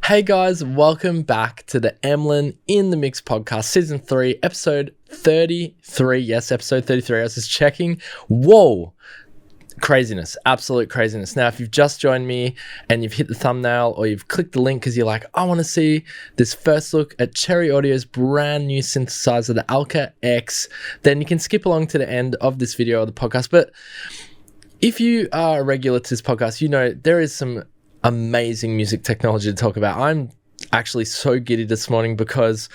Hey guys, welcome back to the Emlyn in the Mix podcast, season 3, episode 33. Yes, episode 33. I was just checking. Whoa. Craziness, absolute craziness. Now, if you've just joined me and you've hit the thumbnail or you've clicked the link because you're like, I want to see this first look at Cherry Audio's brand new synthesizer, the Elka-X, then you can skip along to the end of this video or the podcast. But if you are a regular to this podcast, you know there is some amazing music technology to talk about. I'm actually so giddy this morning because,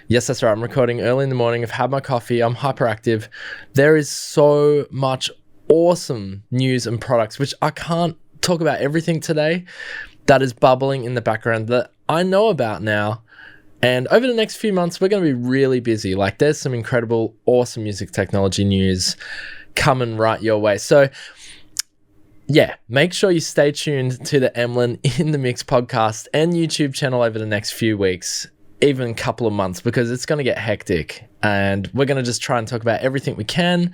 yes, that's right, I'm recording early in the morning. I've had my coffee. I'm hyperactive. There is so much awesome news and products, which I can't talk about everything today, that is bubbling in the background that I know about now. And over the next few months, we're going to be really busy. Like, there's some incredible, awesome music technology news coming right your way. So yeah, make sure you stay tuned to the Emlyn in the Mix podcast and YouTube channel over the next few weeks, even a couple of months, because it's going to get hectic and we're going to just try and talk about everything we can.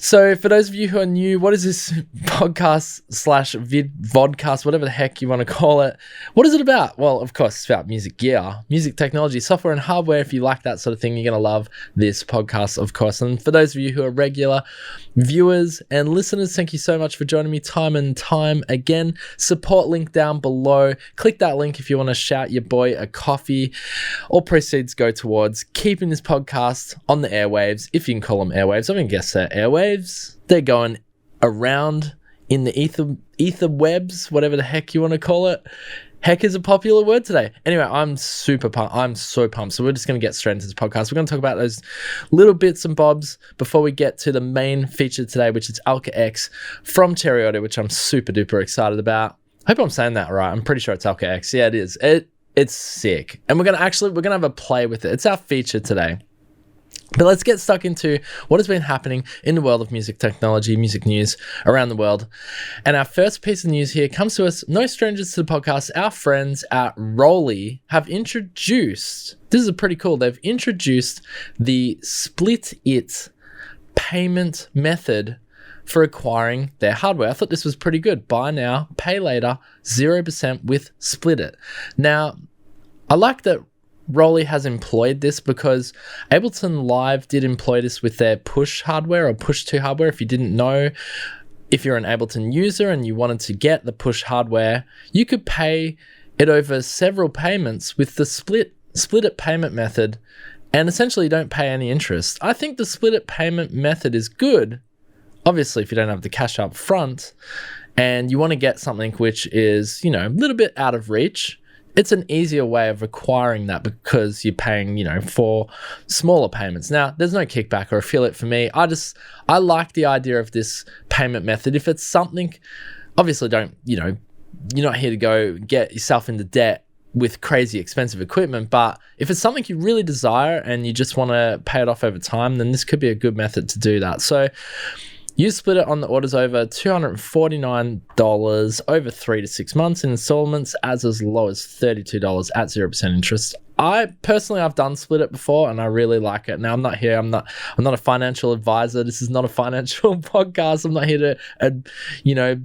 So for those of you who are new, what is this podcast slash vodcast, whatever the heck you want to call it? What is it about? Well, of course, it's about music gear, music technology, software and hardware. If you like that sort of thing, you're going to love this podcast, of course. And for those of you who are regular viewers and listeners, thank you so much for joining me time and time again. Support link down below. Click that link if you want to shout your boy a coffee. All proceeds go towards keeping this podcast on the airwaves, if you can call them airwaves. I mean, guess they're airwaves. They're going around in the ether webs, whatever the heck you want to call it. Heck is a popular word today. Anyway, I'm super pumped. I'm so pumped. So we're just going to get straight into this podcast. We're going to talk about those little bits and bobs before we get to the main feature today, which is Elka-X from Cherry Audio, which I'm super duper excited about. I hope I'm saying that right. I'm pretty sure it's Elka-X. Yeah, it is. It's sick. And we're going to have a play with it. It's our feature today. But let's get stuck into what has been happening in the world of music technology, music news around the world. And our first piece of news here comes to us, no strangers to the podcast. Our friends at Roli have introduced, this is pretty cool, they've introduced the Splitit payment method for acquiring their hardware. I thought this was pretty good. Buy now, pay later, 0% with Splitit. Now, I like that Roli has employed this because Ableton Live did employ this with their push hardware or push to hardware. If you didn't know, if you're an Ableton user and you wanted to get the push hardware, you could pay it over several payments with the Splitit payment method and essentially don't pay any interest. I think the Splitit payment method is good, obviously, if you don't have the cash up front and you want to get something which is, you know, a little bit out of reach. It's an easier way of acquiring that because you're paying, you know, for smaller payments. Now, there's no kickback or affiliate for me. I like the idea of this payment method. If it's something, obviously don't, you know, you're not here to go get yourself into debt with crazy expensive equipment, but if it's something you really desire and you just want to pay it off over time, then this could be a good method to do that. So you split it on the orders over $249 over 3 to 6 months in installments as low as $32 at 0% interest. I've done split it before and I really like it. Now I'm not a financial advisor. This is not a financial podcast. I'm not here to,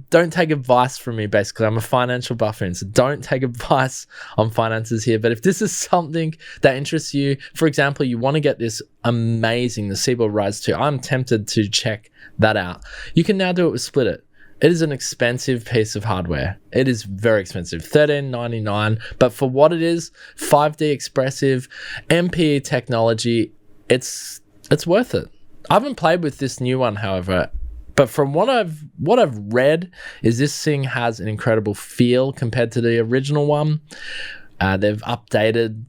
don't take advice from me. Basically, I'm a financial buffoon, so don't take advice on finances here. But if this is something that interests you, for example, you want to get this amazing, the Seaboard Rise 2, I'm tempted to check that out. You can now do it with Splitit. It is an expensive piece of hardware. It is very expensive, $13.99. But for what it is, 5D expressive, MPE technology, it's worth it. I haven't played with this new one, however, but from what I've read is this thing has an incredible feel compared to the original one. They've updated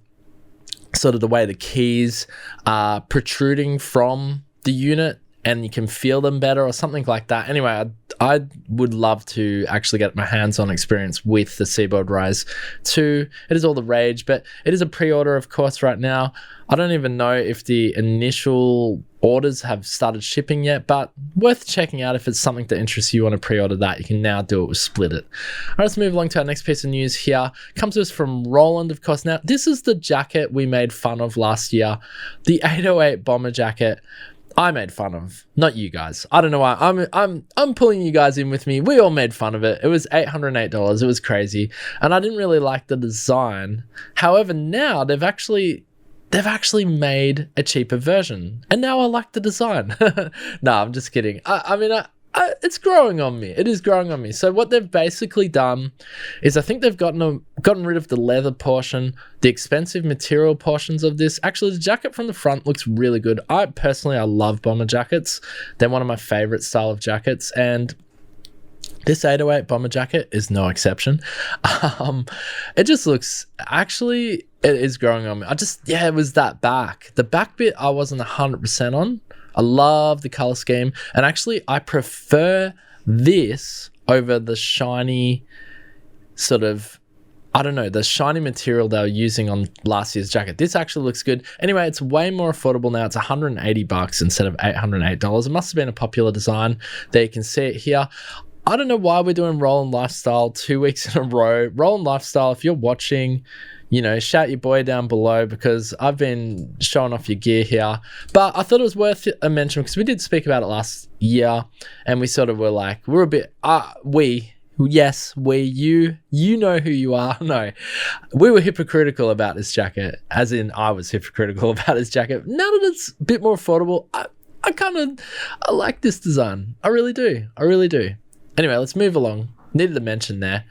sort of the way the keys are protruding from the unit, and you can feel them better or something like that. Anyway, I would love to actually get my hands-on experience with the Seaboard Rise 2. It is all the rage, but it is a pre-order, of course, right now. I don't even know if the initial orders have started shipping yet, but worth checking out if it's something that interests you. Want to pre-order that, you can now do it with Splitit. All right, let's move along to our next piece of news here. Comes to us from Roland, of course. Now, this is the jacket we made fun of last year, the 808 bomber jacket. I made fun of, not you guys. I don't know why. I'm pulling you guys in with me. We all made fun of it. It was $808. It was crazy, and I didn't really like the design. However, now they've actually made a cheaper version, and now I like the design. No, I'm just kidding. I mean, it's growing on me. It is growing on me. So what they've basically done is I think they've gotten rid of the leather portion, the expensive material portions of this. Actually, the jacket from the front looks really good. I love bomber jackets. They're one of my favorite style of jackets, and this 808 bomber jacket is no exception. It just looks, actually, it is growing on me. It was that back. The back bit I wasn't 100% on. I love the color scheme, and actually I prefer this over the shiny sort of, I don't know, the shiny material they were using on last year's jacket. This actually looks good. Anyway, it's way more affordable now. It's $180 instead of $808. It must have been a popular design. There you can see it here. I don't know why we're doing Roland Lifestyle 2 weeks in a row. Roland Lifestyle, if you're watching, you know, shout your boy down below, because I've been showing off your gear here. But I thought it was worth a mention because we did speak about it last year, and we sort of were like, we're a bit, you know who you are. No, we were hypocritical about this jacket, as in I was hypocritical about this jacket. Now that it's a bit more affordable, I like this design. I really do. Anyway, let's move along. Needed to mention there.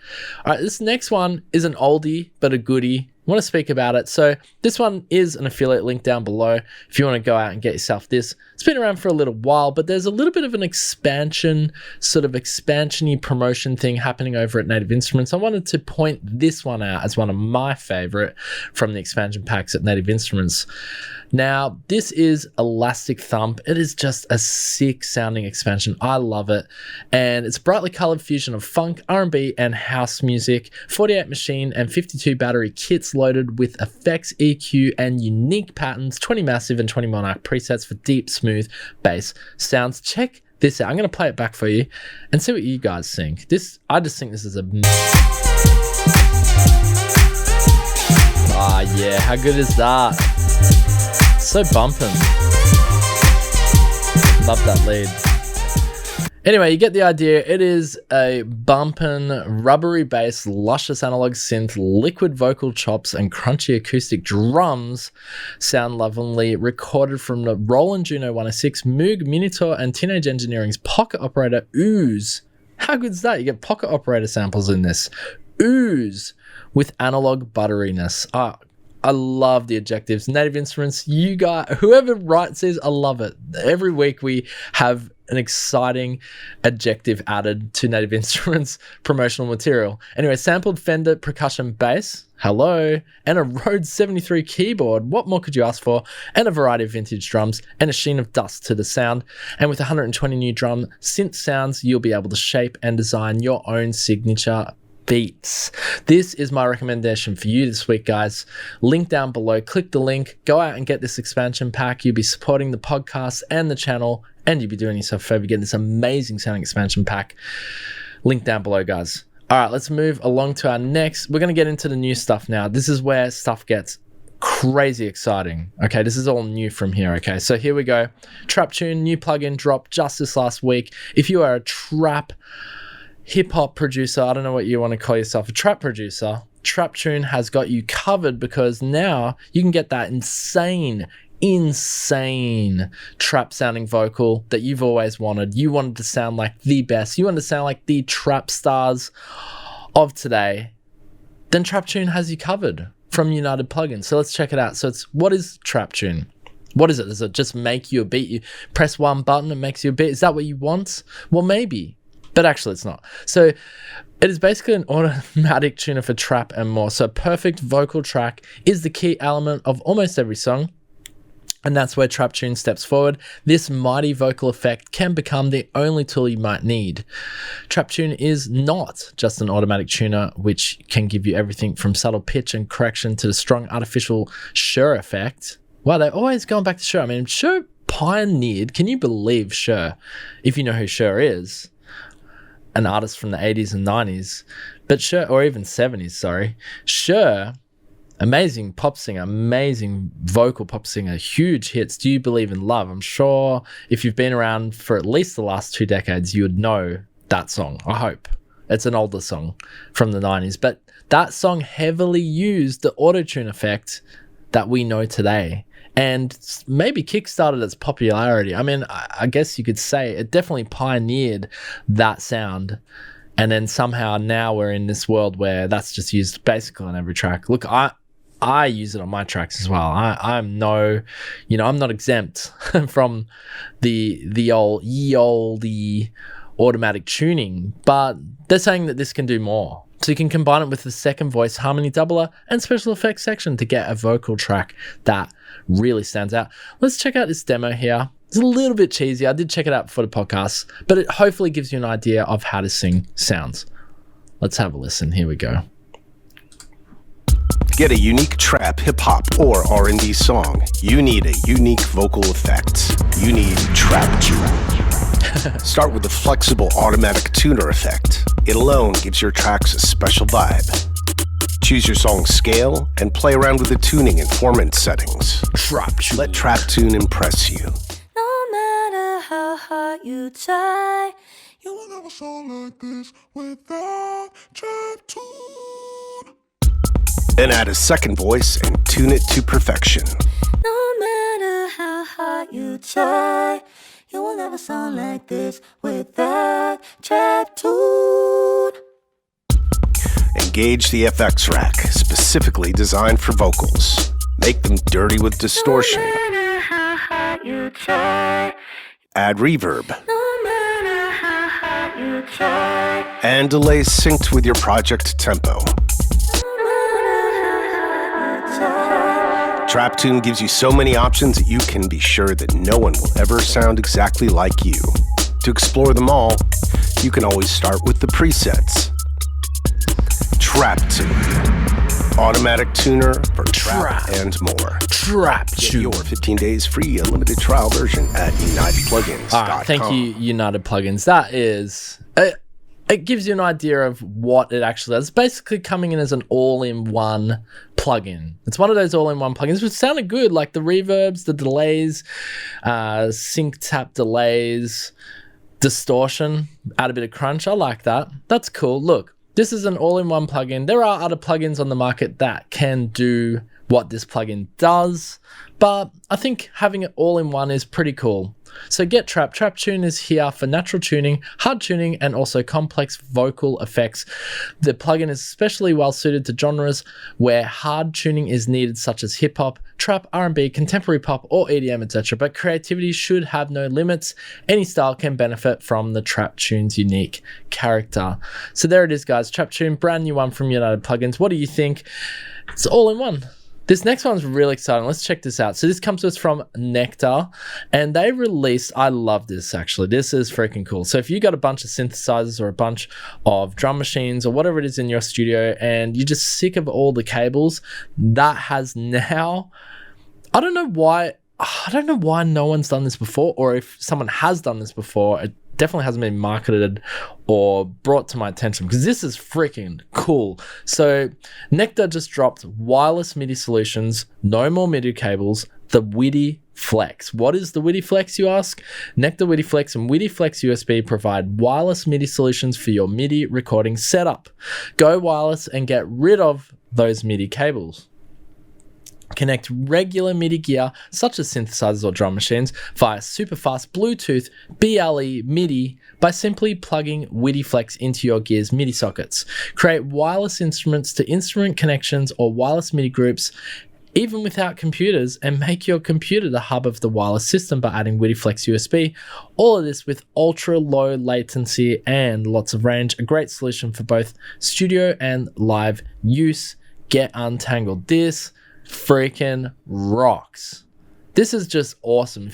All right, this next one is an oldie, but a goodie. I want to speak about it. So this one is an affiliate link down below if you want to go out and get yourself this. It's been around for a little while, but there's a little bit of an expansion-y promotion thing happening over at Native Instruments. I wanted to point this one out as one of my favorite from the expansion packs at Native Instruments. Now, this is Elastic Thump. It is just a sick sounding expansion. I love it. And it's a brightly colored fusion of funk, R&B, and house music. 48 machine and 52 battery kits loaded with effects, EQ, and unique patterns. 20 massive and 20 monarch presets for deep, smooth bass sounds. Check this out. I'm going to play it back for you and see what you guys think. I just think this is a... yeah, how good is that? So bumping. Love that lead. Anyway, you get the idea. It is a bumping, rubbery bass, luscious analog synth, liquid vocal chops, and crunchy acoustic drums. Sound lovingly recorded from the Roland Juno 106, Moog, Minitor, and Teenage Engineering's Pocket Operator Ooze. How good is that? You get Pocket Operator samples in this. Ooze with analog butteriness. I love the adjectives. Native Instruments, you guys, whoever writes these, I love it. Every week we have an exciting adjective added to Native Instruments promotional material. Anyway, sampled Fender percussion bass, hello, and a Rhodes 73 keyboard. What more could you ask for? And a variety of vintage drums and a sheen of dust to the sound. And with 120 new drum synth sounds, you'll be able to shape and design your own signature beats. This is my recommendation for you this week, guys. Link down below. Click the link. Go out and get this expansion pack. You'll be supporting the podcast and the channel, and you'll be doing yourself a favor getting this amazing sounding expansion pack. Link down below, guys. All right, let's move along to our next. We're going to get into the new stuff now. This is where stuff gets crazy exciting. Okay, this is all new from here. Okay, so here we go. Trap Tune, new plugin dropped just this last week. If you are a trap hip-hop producer, I don't know what you want to call yourself, a trap producer, Trap Tune has got you covered, because now you can get that insane trap sounding vocal that you've always wanted. You wanted to sound like the best. You wanted to sound like the trap stars of today. Then Trap Tune has you covered from UnitedPlugins. So let's check it out. So what is Trap Tune? What is it? Does it just make you a beat? You press one button and makes you a beat? Is that what you want? Well, maybe. But actually it's not. So it is basically an automatic tuner for trap and more. So perfect vocal track is the key element of almost every song. And that's where Trap Tune steps forward. This mighty vocal effect can become the only tool you might need. Trap Tune is not just an automatic tuner, which can give you everything from subtle pitch and correction to the strong artificial Shure effect. Wow, they're always going back to Shure. I mean, Shure pioneered, can you believe Shure? If you know who Shure is. An artist from the 80s and 90s, but Shure, or even 70s, sorry. Shure amazing pop singer, amazing vocal pop singer, huge hits. Do You Believe in Love? I'm sure if you've been around for at least the last 2 decades, you would know that song. I hope. It's an older song from the 90s, but that song heavily used the auto-tune effect that we know today and maybe kickstarted its popularity. I mean, I guess you could say it definitely pioneered that sound. And then somehow now we're in this world where that's just used basically on every track. Look, I use it on my tracks as well. I'm no, I'm not exempt from the old automatic tuning, but they're saying that this can do more. So you can combine it with the second voice, harmony doubler, and special effects section to get a vocal track that really stands out. Let's check out this demo here. It's a little bit cheesy. I did check it out for the podcast, but it hopefully gives you an idea of how to sing sounds. Let's have a listen. Here we go. Get a unique trap, hip-hop, or R&B song. You need a unique vocal effect. You need Trap Tune. Start with the flexible automatic tuner effect. It alone gives your tracks a special vibe. Choose your song scale and play around with the tuning and formant settings. Trap Tune. Let Trap Tune impress you. No matter how hard you try, you will never sound like this without Trap Tune. Then add a second voice and tune it to perfection. No matter how hard you try, you will never sound like this without Trap Tune. Engage the FX rack, specifically designed for vocals. Make them dirty with distortion. No matter how hard you try, Add reverb. no matter how hard you try, And delay synced with your project tempo. Trap Tune gives you so many options that you can be sure that no one will ever sound exactly like you. To explore them all, you can always start with the presets. Trap Tune. Automatic tuner for trap and more. Trap Get Tune. your 15 days free unlimited trial version at UnitedPlugins.com. All right, thank you, United Plugins. That is... It gives you an idea of what it actually does. It's basically coming in as an all-in-one plugin. It's one of those all-in-one plugins, which sounded good, like the reverbs, the delays, sync tap delays, distortion, add a bit of crunch. I like that. That's cool. Look, this is an all-in-one plugin. There are other plugins on the market that can do what this plugin does, but I think having it all-in-one is pretty cool. So get Trap. Trap Tune is here for natural tuning, hard tuning, and also complex vocal effects. The plugin is especially well suited to genres where hard tuning is needed, such as hip-hop, trap, R&B, contemporary pop, or EDM, etc. But creativity should have no limits. Any style can benefit from the Trap Tune's unique character. So there it is, guys. Trap Tune, brand new one from United Plugins. What do you think? It's all in one. This next one's really exciting. Let's check this out. So this comes to us from Nektar, and they released, I love this actually. This is freaking cool. So if you got a bunch of synthesizers or a bunch of drum machines or whatever it is in your studio and you're just sick of all the cables, that has now, I don't know why no one's done this before, or if someone has done this before, it definitely hasn't been marketed or brought to my attention, because this is freaking cool. So Nektar just dropped wireless MIDI solutions, no more MIDI cables, the Widiflex. What is the Widiflex, you ask? Nektar Widiflex and Widiflex USB provide wireless MIDI solutions for your MIDI recording setup. Go wireless and get rid of those MIDI cables. Connect regular MIDI gear, such as synthesizers or drum machines, via super fast Bluetooth BLE MIDI by simply plugging Widiflex into your gear's MIDI sockets. Create wireless instruments to instrument connections or wireless MIDI groups, even without computers, and make your computer the hub of the wireless system by adding Widiflex USB. All of this with ultra low latency and lots of range. A great solution for both studio and live use. Get untangled. This freaking rocks. This is just awesome.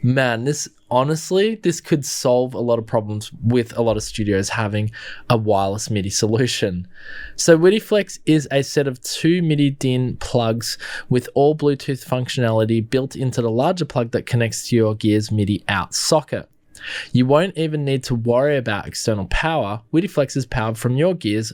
This honestly, this could solve a lot of problems with a lot of studios having a wireless MIDI solution. So Widiflex is a set of 2 MIDI DIN plugs with all Bluetooth functionality built into the larger plug that connects to your gear's MIDI out socket. You won't even need to worry about external power. Widiflex is powered from your gear's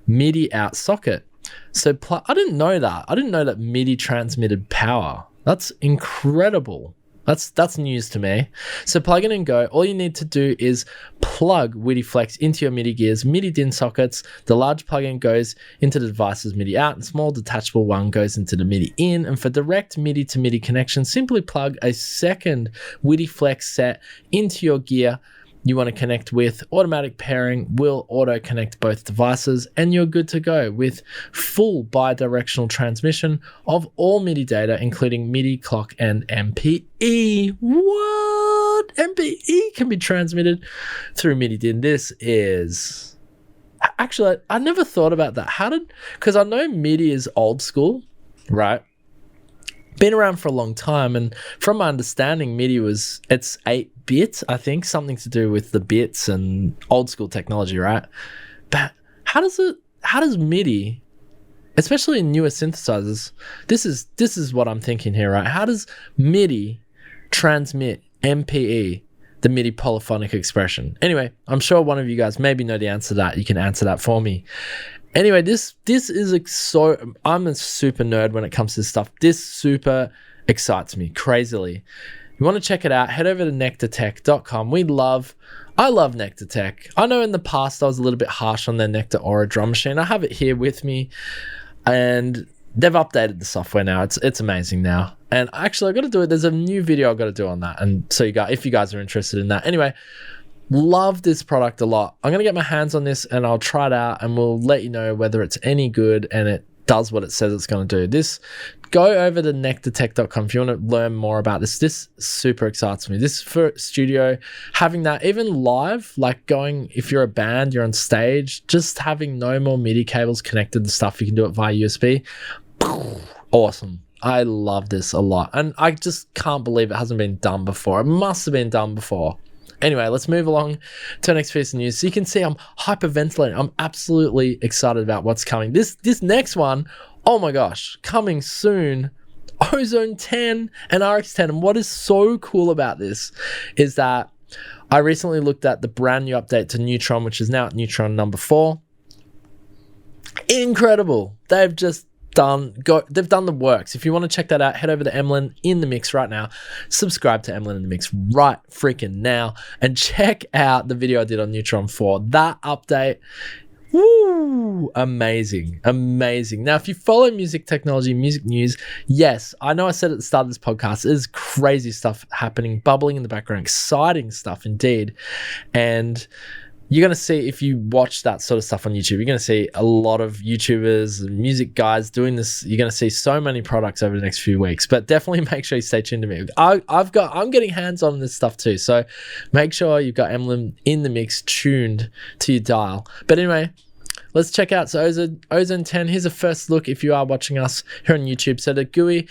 MIDI out socket. So I didn't know that. I didn't know that MIDI transmitted power. That's incredible. That's news to me. So plug in and go. All you need to do is plug Widiflex into your MIDI gears, MIDI DIN sockets. The large plug-in goes into the device's MIDI out, and small detachable one goes into the MIDI in. And for direct MIDI to MIDI connection, simply plug a second Widiflex set into your gear you want to connect with. Automatic pairing will auto connect both devices, and you're good to go with full bi-directional transmission of all MIDI data, including MIDI, clock, and MPE. What? MPE can be transmitted through MIDI DIN. This is... Actually, I never thought about that. Because I know MIDI is old school, right? Been around for a long time, and from my understanding, MIDI it's 8-bit, I think, something to do with the bits and old school technology, right? But how does MIDI, especially in newer synthesizers, this is what I'm thinking here, right? How does MIDI transmit MPE, the MIDI polyphonic expression? Anyway, I'm sure one of you guys maybe know the answer to that. You can answer that for me. Anyway, this is I'm a super nerd when it comes to this stuff. This super excites me crazily. You want to check it out, head over to nektartech.com. I love Nektar Tech. I know in the past I was a little bit harsh on their Nektar Aura drum machine. I have it here with me, and they've updated the software now. It's amazing now. And actually, I got to do it. There's a new video I got to do on that. And so if you guys are interested in that. Anyway, love this product a lot. I'm going to get my hands on this and I'll try it out, and we'll let you know whether it's any good and it does what it says it's going to do. Go over to nektartech.com if you want to learn more about this. This super excites me. This for studio, having that even live, like if you're a band, you're on stage, just having no more MIDI cables connected to stuff. You can do it via USB. Awesome. I love this a lot. And I just can't believe it hasn't been done before. It must have been done before. Anyway, let's move along to the next piece of news. So you can see I'm hyperventilating. I'm absolutely excited about what's coming. This next one, oh my gosh, coming soon. Ozone 10 and RX 10. And what is so cool about this is that I recently looked at the brand new update to Neutron, which is now at Neutron number 4. Incredible. They've done the works. If you want to check that out, head over to Emlyn in the Mix right now. Subscribe to Emlyn in the Mix right freaking now, and check out the video I did on Neutron 4. That update, woo, amazing. Now, if you follow music technology, music news, yes, I know I said at the start of this podcast, there's crazy stuff happening, bubbling in the background, exciting stuff indeed. And you're going to see, if you watch that sort of stuff on YouTube, you're going to see a lot of YouTubers and music guys doing this. You're going to see so many products over the next few weeks, but definitely make sure you stay tuned to me. I'm getting hands on this stuff too. So make sure you've got Emlyn in the Mix tuned to your dial. But anyway, let's check out Ozone 10. Here's a first look if you are watching us here on YouTube. So the GUI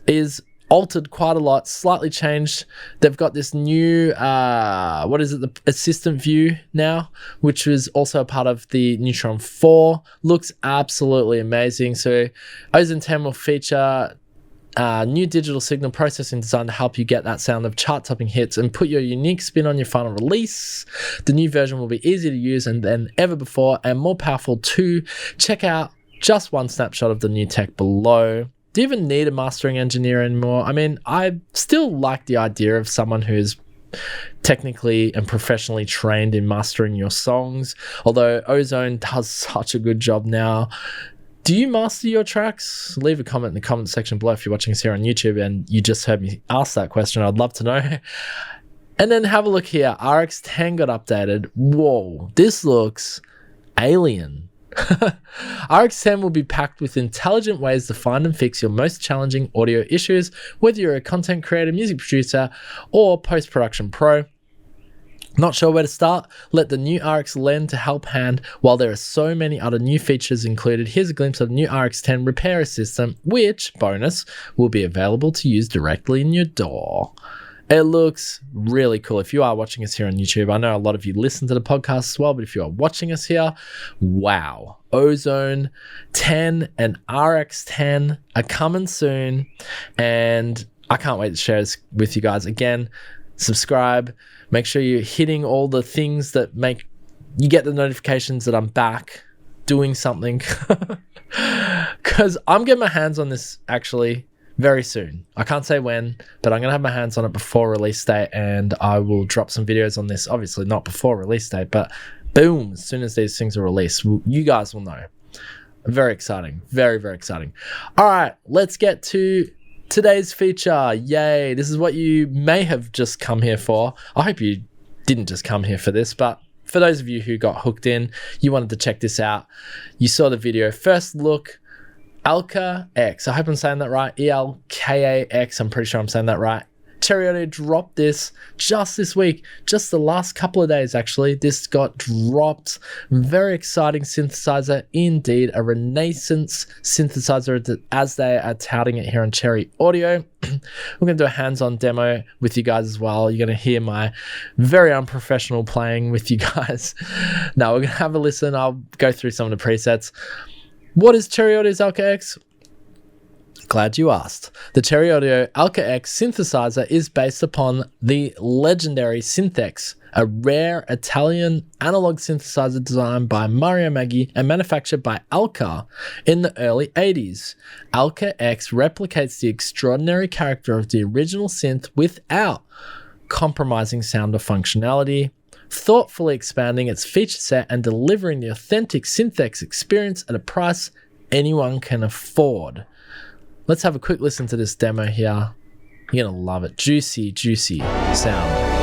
is altered quite a lot, slightly changed. They've got this new the assistant view now, which was also a part of the Neutron 4. Looks absolutely amazing. So Ozone 10 will feature new digital signal processing design to help you get that sound of chart-topping hits and put your unique spin on your final release. The new version will be easier to use than ever before, and more powerful too. Check out just one snapshot of the new tech below. Do you even need a mastering engineer anymore? I mean, I still like the idea of someone who's technically and professionally trained in mastering your songs, although Ozone does such a good job now. Do you master your tracks? Leave a comment in the comment section below if you're watching us here on YouTube and you just heard me ask that question. I'd love to know. And then have a look here. RX 10 got updated. Whoa, this looks alien. RX 10 will be packed with intelligent ways to find and fix your most challenging audio issues, whether you're a content creator, music producer, or post-production pro. Not sure where to start? Let the new RX lend to help hand. While there are so many other new features included, here's a glimpse of the new RX 10 repair assistant, which, bonus, will be available to use directly in your DAW. It looks really cool. If you are watching us here on YouTube, I know a lot of you listen to the podcast as well, but if you are watching us here, wow. Ozone 10 and RX 10 are coming soon, and I can't wait to share this with you guys. Again, subscribe. Make sure you're hitting all the things that make you get the notifications that I'm back doing something because I'm getting my hands on this actually very soon. I can't say when, but I'm going to have my hands on it before release date, and I will drop some videos on this. Obviously not before release date, but boom, as soon as these things are released, you guys will know. Very exciting. Very, very exciting. All right, let's get to today's feature. Yay. This is what you may have just come here for. I hope you didn't just come here for this, but for those of you who got hooked in, you wanted to check this out. You saw the video. First look, Elka-X. I hope I'm saying that right. Elka-X. I'm pretty sure I'm saying that right. Cherry Audio dropped this just this week, just the last couple of days actually. This got dropped. Very exciting synthesizer indeed, a renaissance synthesizer as they are touting it here on Cherry Audio. We're going to do a hands-on demo with you guys as well. You're going to hear my very unprofessional playing with you guys. Now we're going to have a listen. I'll go through some of the presets. What is Cherry Audio's Elka-X? Glad you asked. The Cherry Audio Elka-X synthesizer is based upon the legendary Synth-X, a rare Italian analog synthesizer designed by Mario Maggi and manufactured by Elka in the early 80s. Elka-X replicates the extraordinary character of the original synth without compromising sound or functionality, thoughtfully expanding its feature set and delivering the authentic Synth-X experience at a price anyone can afford. Let's have a quick listen to this demo here. You're gonna love it. Juicy, juicy sound.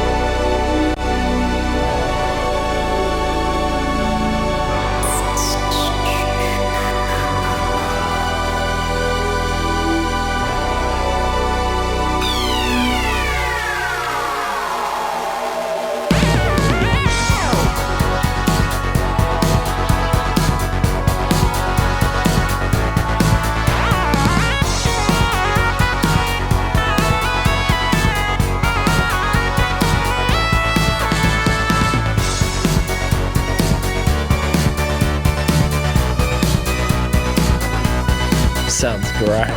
Sounds great.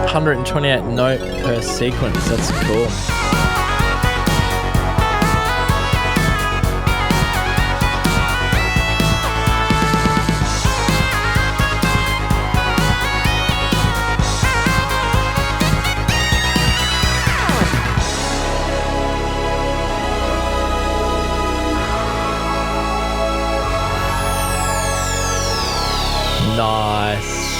$128 note per sequence. That's cool. Nice.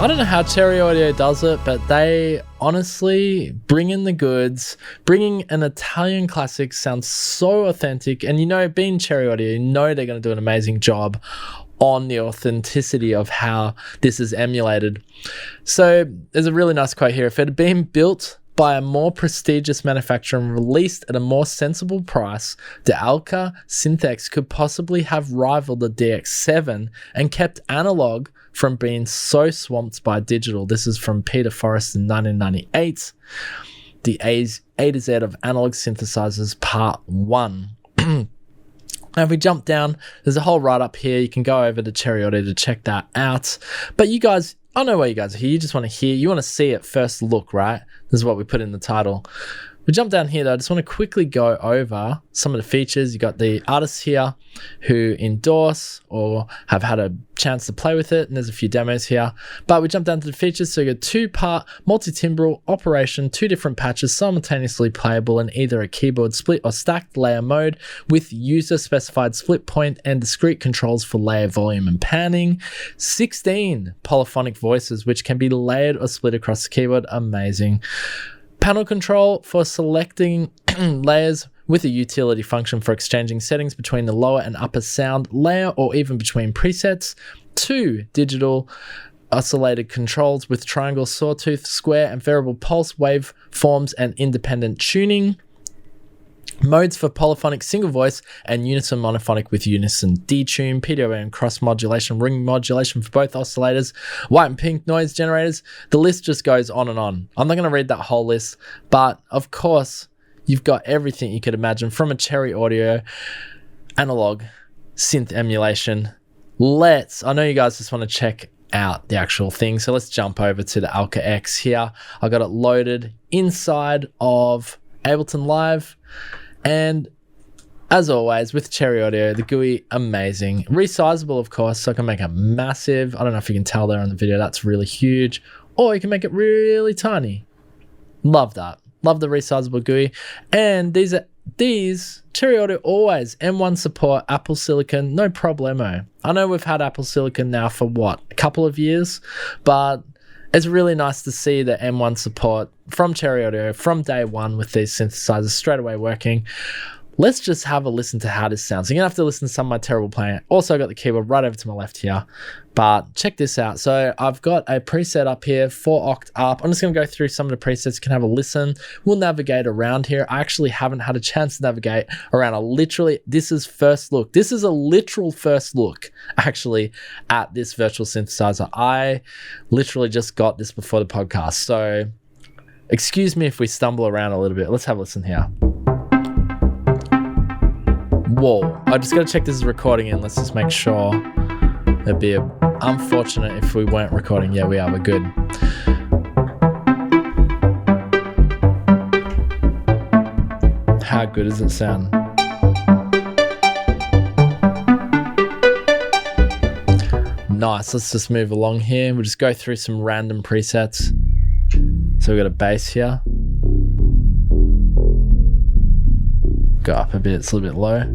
I don't know how Cherry Audio does it, but they honestly bring in the goods. Bringing an Italian classic sounds so authentic, and you know, being Cherry Audio, you know they're going to do an amazing job on the authenticity of how this is emulated. So there's a really nice quote here. If it had been built by a more prestigious manufacturer and released at a more sensible price, the Elka Synth-X could possibly have rivaled the DX7 and kept analog from being so swamped by digital. This is from Peter Forrest in 1998. The A to Z of Analog Synthesizers Part 1. Now if we jump down, there's a whole write-up here. You can go over to Cherry Audio to check that out. But you guys, I know why you guys are here. You just want to hear, you want to see it first look, right? This is what we put in the title. We jump down here though. I just want to quickly go over some of the features. You got the artists here who endorse or have had a chance to play with it, and there's a few demos here. But we jump down to the features. So you got 2-part multi-timbral operation, 2 different patches simultaneously playable in either a keyboard split or stacked layer mode with user-specified split point and discrete controls for layer volume and panning. 16 polyphonic voices which can be layered or split across the keyboard. Amazing. Panel control for selecting layers with a utility function for exchanging settings between the lower and upper sound layer or even between presets. 2 digital oscillated controls with triangle, sawtooth, square, and variable pulse waveforms and independent tuning. Modes for polyphonic single voice and unison monophonic with unison detune, PWM and cross modulation, ring modulation for both oscillators, white and pink noise generators. The list just goes on and on. I'm not going to read that whole list, but of course, you've got everything you could imagine from a Cherry Audio analog synth emulation. I know you guys just want to check out the actual thing. So let's jump over to the Elka-X here. I got it loaded inside of Ableton Live, and as always with Cherry Audio, the GUI, amazing. Resizable, of course, so I can make a massive, I don't know if you can tell there on the video, that's really huge, or you can make it really tiny. Love that. Love the resizable GUI. And these Cherry Audio always M1 support, Apple Silicon, no problemo. I know we've had Apple Silicon now for what, a couple of years, but it's really nice to see the M1 support from Cherry Audio from day one with these synthesizers straight away working. Let's just have a listen to how this sounds. You're going to have to listen to some of my terrible playing. Also, I got the keyboard right over to my left here. But check this out. So I've got a preset up here, 4 oct up. I'm just going to go through some of the presets. You can have a listen. We'll navigate around here. I actually haven't had a chance to navigate around. This is first look. This is a literal first look, actually, at this virtual synthesizer. I literally just got this before the podcast. So excuse me if we stumble around a little bit. Let's have a listen here. Whoa, I just got to check this is recording in. Let's just make sure. It'd be unfortunate if we weren't recording. Yeah, we are. We're good. How good does it sound? Nice. Let's just move along here. We'll just go through some random presets. So we've got a bass here. Go up a bit, it's a little bit low.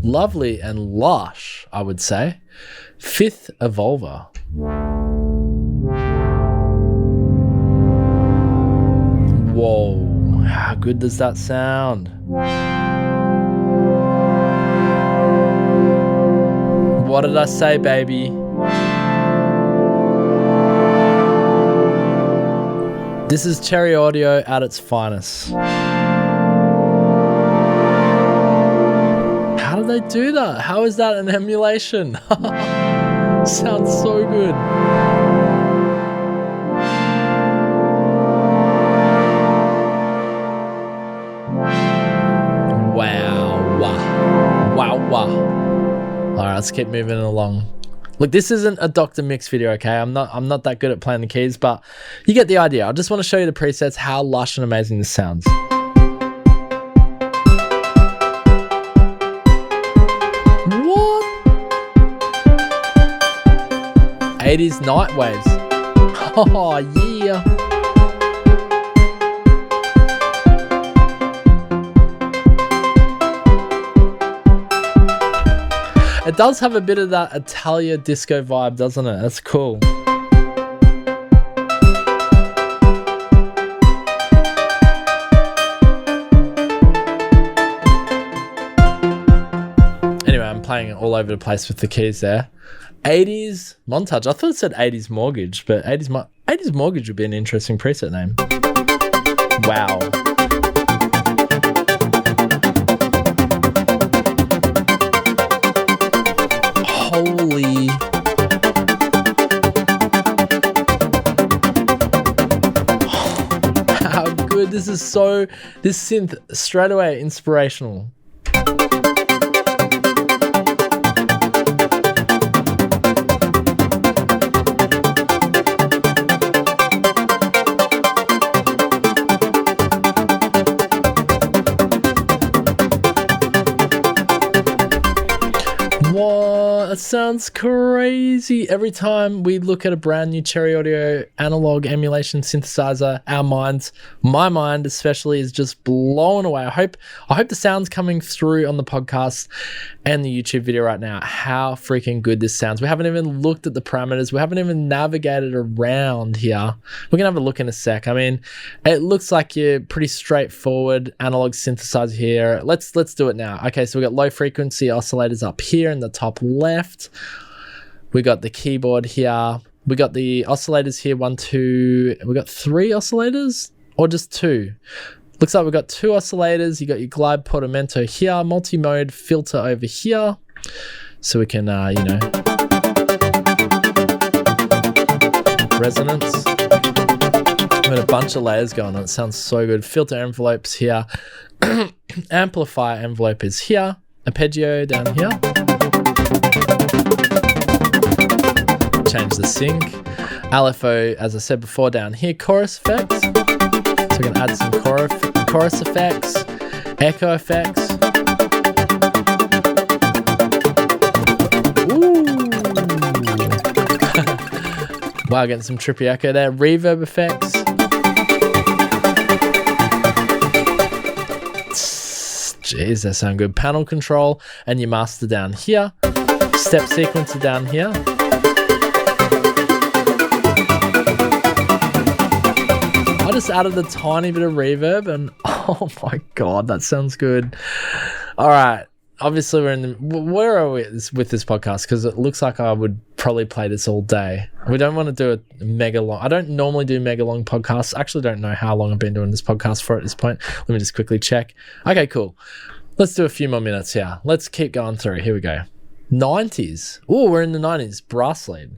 Lovely and lush, I would say. 5th Evolver. Whoa, how good does that sound? What did I say, baby? This is Cherry Audio at its finest. How did they do that? How is that an emulation? Sounds so good. Wow. Wow. All right, let's keep moving along. Look, this isn't a Dr. Mix video, okay? I'm not that good at playing the keys, but you get the idea. I just want to show you the presets, how lush and amazing this sounds. What? 80s night waves. Oh, yeah. It does have a bit of that Italian disco vibe, doesn't it? That's cool. Anyway, I'm playing it all over the place with the keys there. 80s montage. I thought it said 80s mortgage, but 80s mortgage would be an interesting preset name. Wow. Holy. How good. This synth straight away inspirational. What? That sounds crazy. Every time we look at a brand new Cherry Audio analog emulation synthesizer, my mind especially, is just blown away. I hope the sound's coming through on the podcast and the YouTube video right now. How freaking good this sounds. We haven't even looked at the parameters. We haven't even navigated around here. We're gonna have a look in a sec. I mean, it looks like you're pretty straightforward analog synthesizer here. Let's do it now. Okay, so we got low frequency oscillators up here in the top left. We got the keyboard here. We got the oscillators here. 1, 2. We got 3 oscillators or just 2. Looks like we've got 2 oscillators. You got your glide portamento here, multi-mode filter over here. So we can, resonance. We've got a bunch of layers going on. It sounds so good. Filter envelopes here. Amplifier envelope is here. Arpeggio down here. Change the sync. LFO, as I said before, down here. Chorus effects. So we're going to add some chorus effects. Echo effects. Ooh. Wow, getting some trippy echo there. Reverb effects. Jeez, that sound good. Panel control and your master down here. Step sequencer down here. I just added a tiny bit of reverb and oh my god, that sounds good. All right, obviously where are we with this podcast? Because it looks like I would probably play this all day. We don't want to do a mega long. I don't normally do mega long podcasts. I actually don't know how long I've been doing this podcast for at this point. Let me just quickly check. Okay, cool. Let's do a few more minutes here. Let's keep going through. Here we go. 90s. Oh, we're in the 90s. Brass lead.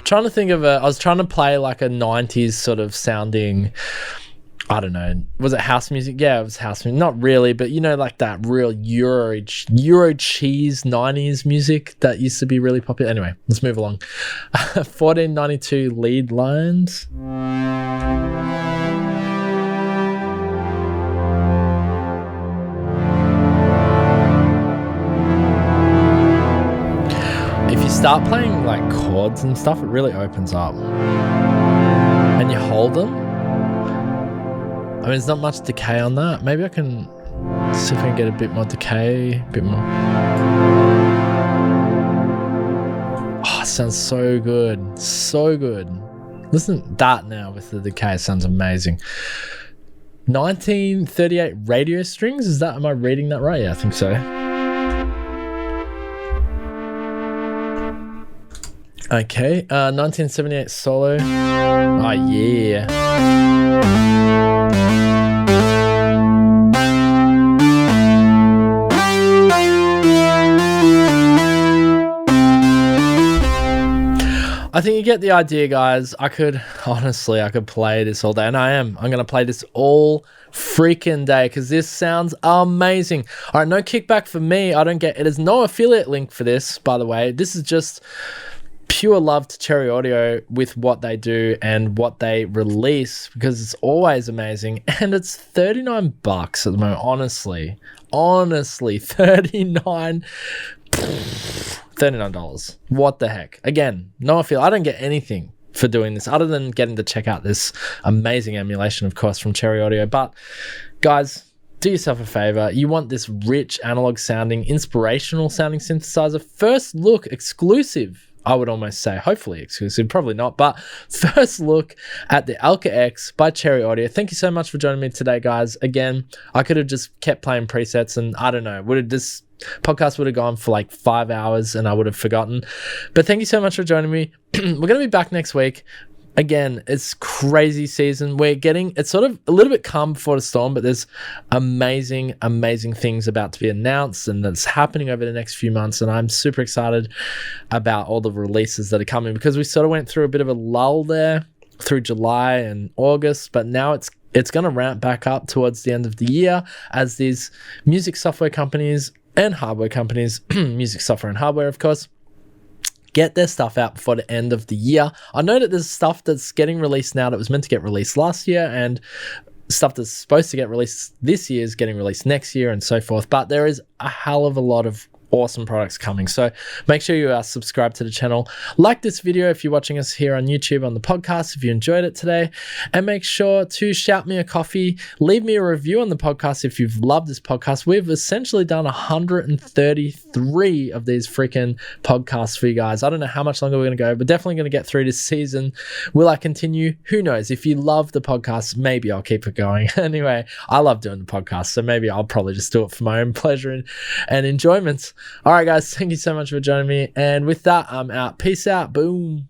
Trying to think of I was trying to play like a 90s sort of sounding, I don't know, was it house music? Yeah, it was house music. Not really, but you know, like that real Euro cheese 90s music that used to be really popular. Anyway, let's move along. 1492 lead lines. Start playing like chords and stuff, it really opens up. And you hold them. I mean, there's not much decay on that. Maybe I can see if I can get a bit more decay, a bit more. Oh, it sounds so good. So good. Listen to that now with the decay, it sounds amazing. 1938 radio strings, is that, am I reading that right? Yeah, I think so. Okay, 1978 solo. Oh, yeah. I think you get the idea, guys. I could play this all day, and I'm going to play this all freaking day because this sounds amazing. All right, no kickback for me. I don't get it. There's no affiliate link for this, by the way. This is just pure love to Cherry Audio with what they do and what they release because it's always amazing. And it's $39 at the moment. Honestly, $39. What the heck? Again, no affiliate. I don't get anything for doing this other than getting to check out this amazing emulation, of course, from Cherry Audio. But guys, do yourself a favor. You want this rich analog sounding, inspirational sounding synthesizer. First look exclusive, I would almost say, hopefully exclusive, probably not, but first look at the Elka-X by Cherry Audio. Thank you so much for joining me today, guys. Again, I could have just kept playing presets and I don't know, this podcast would have gone for like 5 hours and I would have forgotten. But thank you so much for joining me. We're going to be back next week. Again, it's crazy season. It's sort of a little bit calm before the storm, but there's amazing, amazing things about to be announced and that's happening over the next few months. And I'm super excited about all the releases that are coming because we sort of went through a bit of a lull there through July and August, but now it's going to ramp back up towards the end of the year as these music software companies and hardware companies, music software and hardware, of course, get their stuff out before the end of the year. I know that there's stuff that's getting released now that was meant to get released last year and stuff that's supposed to get released this year is getting released next year and so forth. But there is a hell of a lot of awesome products coming. So make sure you are subscribed to the channel. Like this video if you're watching us here on YouTube on the podcast, if you enjoyed it today. And make sure to shout me a coffee. Leave me a review on the podcast if you've loved this podcast. We've essentially done 133 of these freaking podcasts for you guys. I don't know how much longer we're going to go. We're definitely going to get through this season. Will I continue? Who knows? If you love the podcast, maybe I'll keep it going. Anyway, I love doing the podcast. So maybe I'll probably just do it for my own pleasure and enjoyment. All right, guys, thank you so much for joining me. And with that, I'm out. Peace out. Boom.